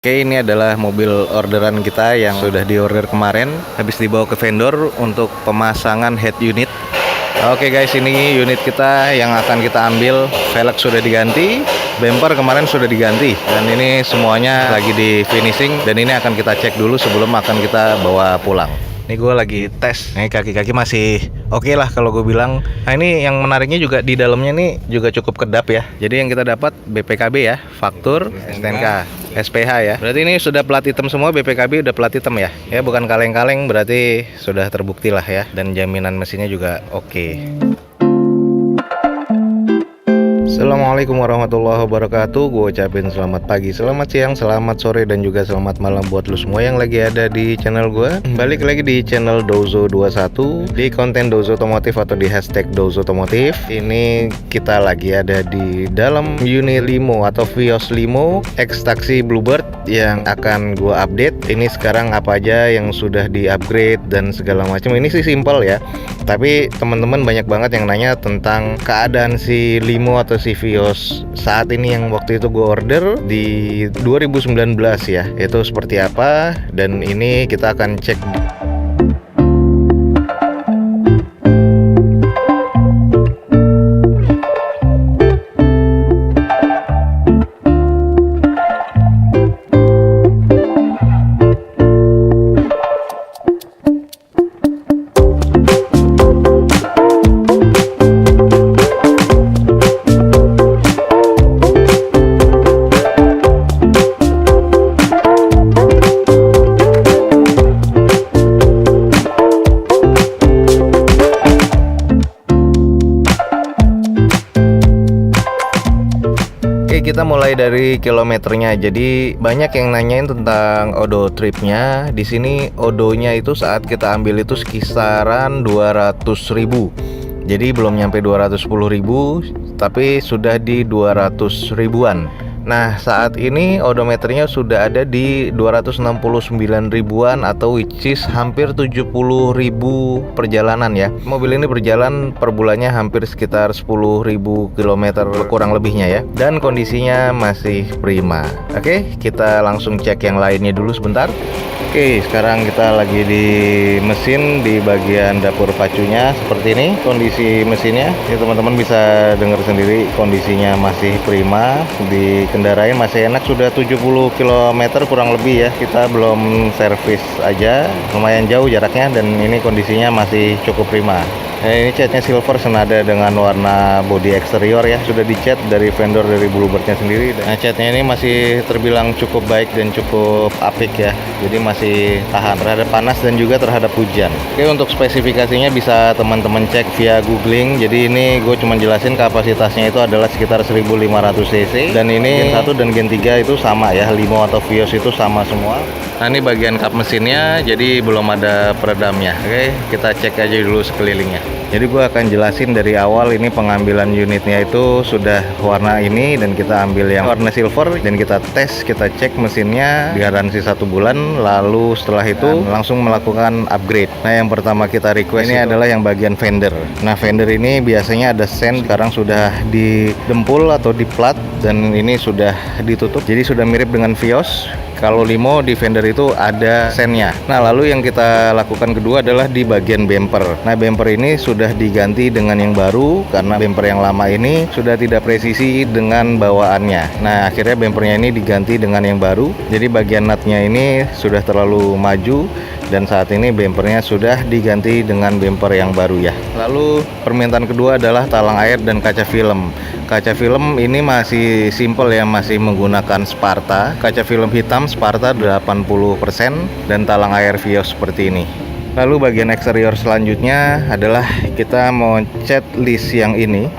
Oke, ini adalah mobil orderan kita yang sudah diorder kemarin, habis dibawa ke vendor untuk pemasangan head unit. Oke guys, ini unit kita yang akan kita ambil. Velg sudah diganti, bumper kemarin sudah diganti, dan ini semuanya lagi di finishing. Dan ini akan kita cek dulu sebelum akan kita bawa pulang. Ini gue lagi tes, ini kaki-kaki masih oke lah kalau gue bilang. Nah ini yang menariknya juga di dalamnya nih juga cukup kedap ya. Jadi yang kita dapat BPKB ya, faktur, STNK, SPH ya. Berarti ini sudah plat hitam semua, BPKB udah plat hitam ya. Ya bukan kaleng-kaleng, berarti sudah terbukti lah ya. Dan jaminan mesinnya juga oke. Assalamualaikum warahmatullahi wabarakatuh. Gue ucapin selamat pagi, selamat siang, selamat sore, dan juga selamat malam buat lu semua yang lagi ada di channel gue. Balik lagi di channel Dozo21, di konten Dozo Otomotif atau di hashtag Dozo Otomotif. Ini kita lagi ada di dalam unit limo atau Vios limo X taksi Bluebird yang akan gue update. Ini sekarang apa aja yang sudah di upgrade dan segala macam. Ini sih simple ya, tapi teman-teman banyak banget yang nanya tentang keadaan si limo atau si Vios saat ini yang waktu itu gue order di 2019 ya, itu seperti apa. Dan ini kita akan cek. Kita mulai dari kilometernya. Jadi banyak yang nanyain tentang odo tripnya. Di sini odonya itu saat kita ambil itu sekisaran 200.000. Jadi belum nyampe 210.000, tapi sudah di 200 ribuan. Nah saat ini odometernya sudah ada di 269 ribuan atau which is hampir 70.000 perjalanan ya. Mobil ini berjalan per bulannya hampir sekitar 10.000 km kurang lebihnya ya. Dan kondisinya masih prima. Oke, kita langsung cek yang lainnya dulu sebentar. Oke, sekarang kita lagi di mesin, di bagian dapur pacunya. Seperti ini kondisi mesinnya ya, teman-teman bisa dengar sendiri kondisinya masih prima. Dikendarain masih enak, sudah 70 km kurang lebih ya. Kita belum servis aja, lumayan jauh jaraknya, dan ini kondisinya masih cukup prima. Ini catnya silver senada dengan warna bodi eksterior ya. Sudah dicat dari vendor dari Bluebirdnya sendiri. Nah catnya ini masih terbilang cukup baik dan cukup apik ya. Jadi masih tahan terhadap panas dan juga terhadap hujan. Oke, untuk spesifikasinya bisa teman-teman cek via googling. Jadi ini gue cuma jelasin kapasitasnya itu adalah sekitar 1500 cc. Dan ini Gen 1 dan Gen 3 itu sama ya. Limo atau Vios itu sama semua. Nah ini bagian kap mesinnya, jadi belum ada peredamnya. Oke, kita cek aja dulu sekelilingnya. Jadi gue akan jelasin dari awal. Ini pengambilan unitnya itu sudah warna ini, dan kita ambil yang warna silver, dan kita tes, kita cek mesinnya, garansi 1 bulan. Lalu setelah itu langsung melakukan upgrade. Nah yang pertama kita request ini adalah yang bagian fender. Nah fender ini biasanya ada sen, sekarang sudah didempul atau diplat, dan ini sudah ditutup. Jadi sudah mirip dengan Vios. Kalau limo di fender itu ada sennya. Nah lalu yang kita lakukan kedua adalah di bagian bumper. Nah bumper ini sudah diganti dengan yang baru karena bumper yang lama ini sudah tidak presisi dengan bawaannya. Nah akhirnya bumpernya ini diganti dengan yang baru. Jadi bagian nutnya ini sudah terlalu maju, dan saat ini bumpernya sudah diganti dengan bumper yang baru ya. Lalu permintaan kedua adalah talang air dan kaca film. Kaca film ini masih simple ya, masih menggunakan Sparta. Kaca film hitam Sparta 80%, dan talang air Vios seperti ini. Lalu bagian eksterior selanjutnya adalah kita mau cat list yang ini.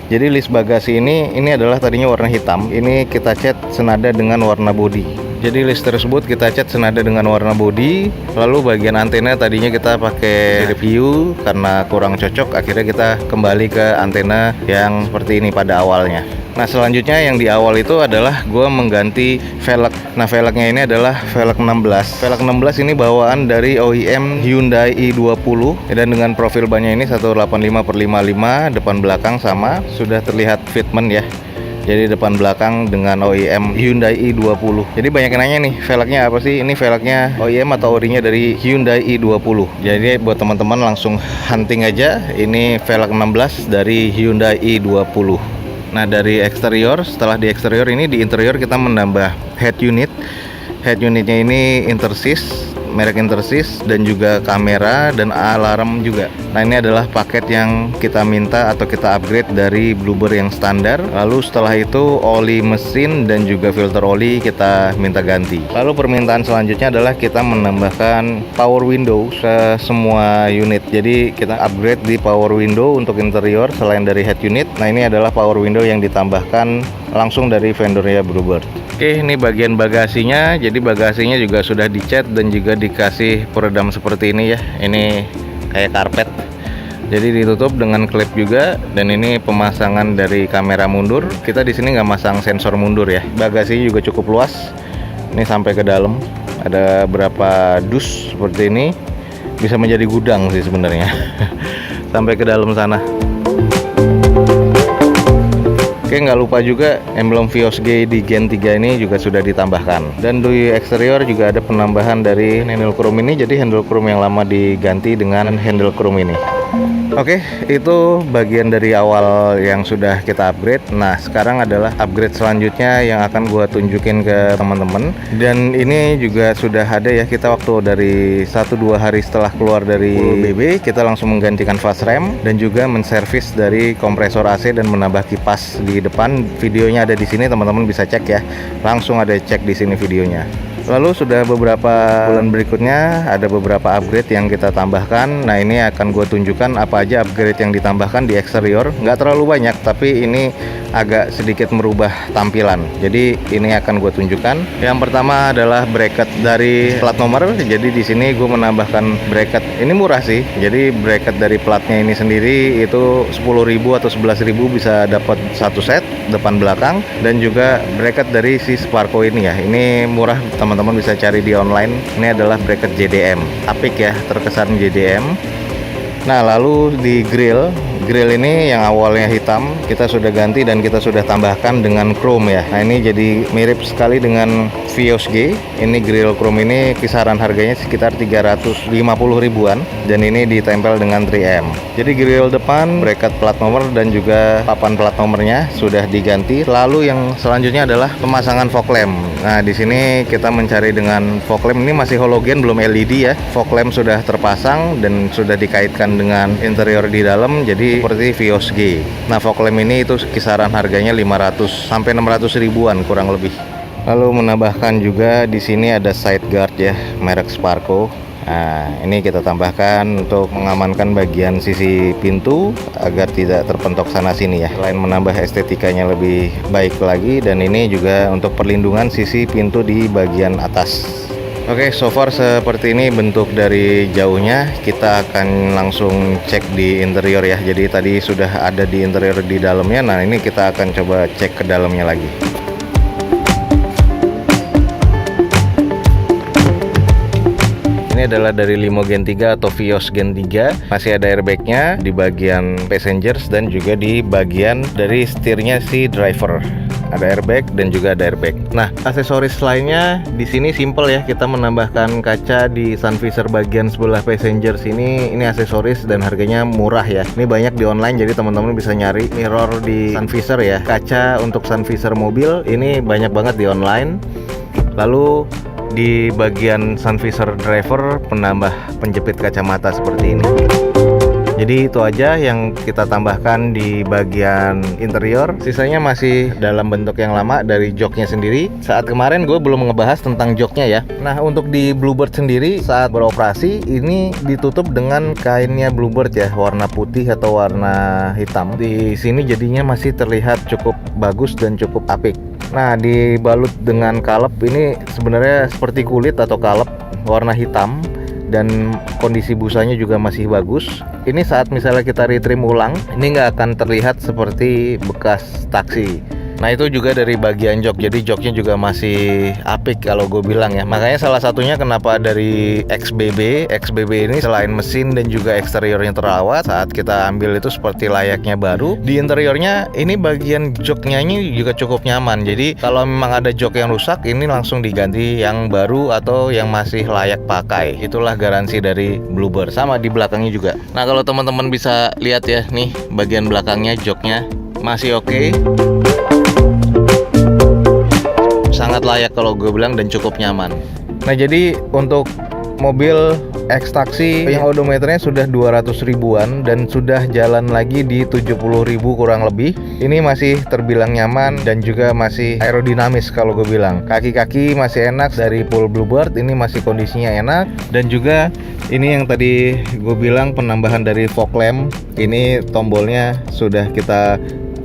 Jadi list bagasi ini adalah tadinya warna hitam. Ini kita cat senada dengan warna bodi. Jadi list tersebut kita cat senada dengan warna bodi. Lalu bagian antena tadinya kita pakai review karena kurang cocok. Akhirnya kita kembali ke antena yang seperti ini pada awalnya. Nah selanjutnya yang di awal itu adalah gue mengganti velg. Nah velgnya ini adalah velg 16. Velg 16 ini bawaan dari OEM Hyundai i20, dan dengan profil bannya ini 185/55, depan belakang sama. Sudah terlihat fitment ya. Jadi depan belakang dengan OEM Hyundai i20. Jadi banyak yang nanya nih, velgnya apa sih? Ini velgnya OEM atau orinya dari Hyundai i20. Jadi buat teman-teman langsung hunting aja. Ini velg 16 dari Hyundai i20. Nah, dari eksterior, setelah di eksterior ini, di interior kita menambah head unit. Head unitnya ini Intersys, merek Intersys, dan juga kamera dan alarm juga. Nah, ini adalah paket yang kita minta atau kita upgrade dari Bluebird yang standar. Lalu setelah itu oli mesin dan juga filter oli kita minta ganti. Lalu permintaan selanjutnya adalah kita menambahkan power window ke semua unit. Jadi kita upgrade di power window untuk interior selain dari head unit. Nah, ini adalah power window yang ditambahkan langsung dari vendornya Bluebird. Oke, ini bagian bagasinya. Jadi bagasinya juga sudah dicat dan juga dikasih peredam seperti ini ya. Ini kayak karpet. Jadi ditutup dengan klip juga, dan ini pemasangan dari kamera mundur. Kita di sini nggak masang sensor mundur ya. Bagasinya juga cukup luas. Ini sampai ke dalam. Ada berapa dus seperti ini. Bisa menjadi gudang sih sebenarnya. Sampai ke dalam sana. Oke, nggak lupa juga emblem Vios G di Gen 3 ini juga sudah ditambahkan. Dan di eksterior juga ada penambahan dari handle chrome ini. Jadi handle chrome yang lama diganti dengan handle chrome ini. Oke, itu bagian dari awal yang sudah kita upgrade. Nah, sekarang adalah upgrade selanjutnya yang akan gua tunjukin ke teman-teman. Dan ini juga sudah ada ya, kita waktu dari 1-2 hari setelah keluar dari BB, kita langsung menggantikan fast rem dan juga menservis dari kompresor AC dan menambah kipas di depan. Videonya ada di sini, teman-teman bisa cek ya. Langsung ada cek di sini videonya. Lalu sudah beberapa bulan berikutnya ada beberapa upgrade yang kita tambahkan. Nah, ini akan gue tunjukkan apa aja upgrade yang ditambahkan di eksterior. Nggak terlalu banyak, tapi ini agak sedikit merubah tampilan. Jadi ini akan gue tunjukkan. Yang pertama adalah bracket dari plat nomor. Jadi di sini gue menambahkan bracket. Ini murah sih. Jadi bracket dari platnya ini sendiri itu 10.000 atau 11.000 bisa dapat satu set depan belakang, dan juga bracket dari si Sparco ini ya. Ini murah, teman-teman bisa cari di online. Ini adalah bracket JDM. Apik ya, terkesan JDM. Nah, lalu di grill ini yang awalnya hitam kita sudah ganti dan kita sudah tambahkan dengan chrome ya. Nah, ini jadi mirip sekali dengan Vios G. Ini grill chrome ini kisaran harganya sekitar 350 ribuan, dan ini ditempel dengan 3M. Jadi grill depan, bracket plat nomor dan juga papan plat nomornya sudah diganti. Lalu yang selanjutnya adalah pemasangan fog lamp. Nah, di sini kita mencari dengan fog lamp, ini masih halogen belum LED ya. Fog lamp sudah terpasang dan sudah dikaitkan dengan interior di dalam, jadi seperti Vios G. Nah, fog lamp ini itu kisaran harganya 500 sampai 600 ribuan kurang lebih. Lalu menambahkan juga di sini ada side guard ya, merek Sparco. Nah, ini kita tambahkan untuk mengamankan bagian sisi pintu agar tidak terpentok sana sini ya. Selain menambah estetikanya lebih baik lagi, dan ini juga untuk perlindungan sisi pintu di bagian atas. Oke, so far seperti ini bentuk dari jauhnya. Kita akan langsung cek di interior ya. Jadi tadi sudah ada di interior di dalamnya. Nah, ini kita akan coba cek ke dalamnya lagi. Ini adalah dari Limo Gen 3 atau Vios Gen 3. Masih ada airbagnya di bagian passengers dan juga di bagian dari setirnya si driver. Ada airbag dan juga ada airbag. Nah, aksesoris lainnya di sini simple ya. Kita menambahkan kaca di sun visor bagian sebelah passengers ini. Ini aksesoris dan harganya murah ya. Ini banyak di online, jadi teman-teman bisa nyari mirror di sun visor ya. Kaca untuk sun visor mobil ini banyak banget di online. Lalu di bagian sun visor driver penambah penjepit kacamata seperti ini. Jadi itu aja yang kita tambahkan di bagian interior. Sisanya masih dalam bentuk yang lama dari joknya sendiri. Saat kemarin gue belum ngebahas tentang joknya ya. Nah, untuk di Bluebird sendiri saat beroperasi ini ditutup dengan kainnya Bluebird ya, warna putih atau warna hitam. Di sini jadinya masih terlihat cukup bagus dan cukup apik. Nah, dibalut dengan kalep ini sebenarnya seperti kulit atau kalep warna hitam, dan kondisi busanya juga masih bagus. Ini saat misalnya kita retrim ulang, ini nggak akan terlihat seperti bekas taksi. Nah itu juga dari bagian jok, jadi joknya juga masih apik kalau gue bilang ya. Makanya salah satunya kenapa dari XBB ini selain mesin dan juga eksteriornya terawat, saat kita ambil itu seperti layaknya baru. Di interiornya ini bagian joknya ini juga cukup nyaman. Jadi kalau memang ada jok yang rusak, ini langsung diganti yang baru atau yang masih layak pakai. Itulah garansi dari Bluebird. Sama di belakangnya juga. Nah kalau teman-teman bisa lihat ya, nih bagian belakangnya joknya masih oke. Sangat layak kalau gue bilang dan cukup nyaman. Nah jadi untuk mobil X-Taxi yang odometernya sudah 200 ribuan dan sudah jalan lagi di 70 ribu kurang lebih. Ini masih terbilang nyaman dan juga masih aerodinamis kalau gue bilang. Kaki-kaki masih enak dari full Bluebird, ini masih kondisinya enak. Dan juga ini yang tadi gue bilang penambahan dari fog lamp. Ini tombolnya sudah kita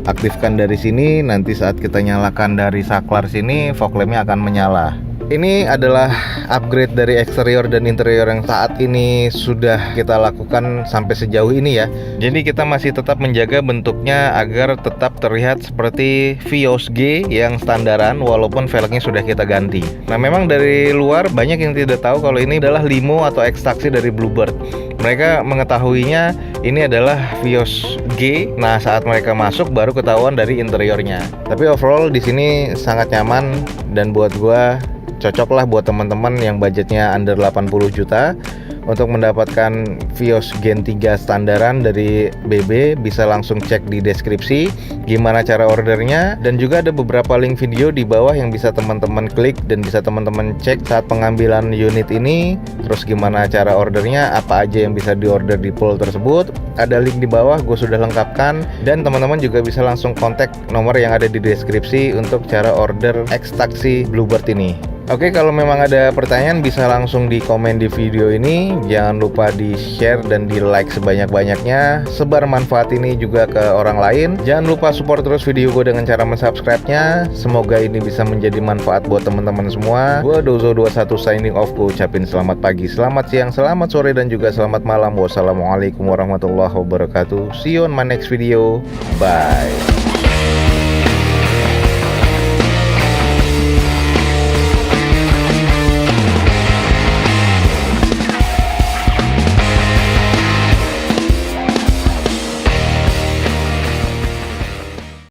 aktifkan dari sini, nanti saat kita nyalakan dari saklar sini fog lampnya akan menyala. Ini adalah upgrade dari eksterior dan interior yang saat ini sudah kita lakukan sampai sejauh ini ya. Jadi kita masih tetap menjaga bentuknya agar tetap terlihat seperti Vios G yang standaran walaupun velgnya sudah kita ganti. Nah memang dari luar banyak yang tidak tahu kalau ini adalah limo atau X-Taxi dari Bluebird. Mereka mengetahuinya ini adalah Vios G. Nah saat mereka masuk baru ketahuan dari interiornya. Tapi overall di sini sangat nyaman dan buat gua cocok lah buat teman-teman yang budgetnya under 80 juta untuk mendapatkan Vios Gen 3 standaran dari BB. Bisa langsung cek di deskripsi gimana cara ordernya, dan juga ada beberapa link video di bawah yang bisa teman-teman klik dan bisa teman-teman cek saat pengambilan unit ini. Terus gimana cara ordernya, apa aja yang bisa diorder di pool tersebut, ada link di bawah gue sudah lengkapkan. Dan teman-teman juga bisa langsung kontak nomor yang ada di deskripsi untuk cara order X-Taxi Bluebird ini. Oke, kalau memang ada pertanyaan bisa langsung di komen di video ini. Jangan lupa di share dan di like sebanyak-banyaknya. Sebar manfaat ini juga ke orang lain. Jangan lupa support terus video gue dengan cara mensubscribe-nya. Semoga ini bisa menjadi manfaat buat teman-teman semua. Gue Dozo21 signing off. Gue ucapin selamat pagi, selamat siang, selamat sore, dan juga selamat malam. Wassalamualaikum warahmatullahi wabarakatuh. See you on my next video. Bye.